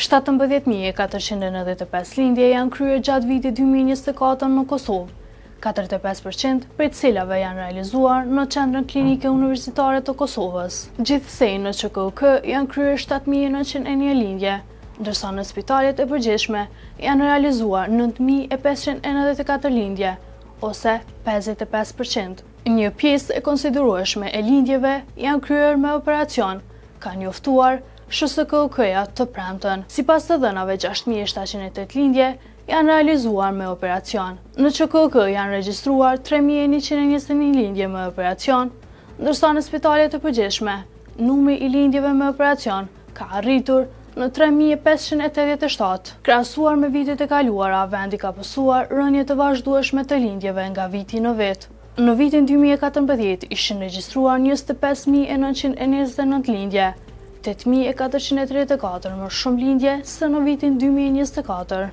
17.495 lindje janë kryer gjatë vitit 2024 në Kosovë, 45% prej cilave janë realizuar në qendrën klinike universitare të Kosovës. Gjithsej në QKK janë kryer 7.901 lindje, ndërsa në spitalet e përgjithshme janë realizuar 9.594 lindje, ose 55%. Një pjesë e konsiderueshme e lindjeve janë kryer me operacion, ka njoftuar SHKK-ja të premten. Sipas të dhënave, 6.708 lindje janë realizuar me operacion. Në QKK janë regjistruar 3.121 lindje me operacion, ndërsa në spitalet e përgjithshme, numri i lindjeve me operacion ka arritur në 3.587. Krahasuar me vitet e kaluara, vendi ka pësuar rënje të vazhdueshme të lindjeve nga viti në vit. Në vitin 2014 ishin regjistruar 25.929 lindje, 8.434 më shumë lindje se në vitin 2024.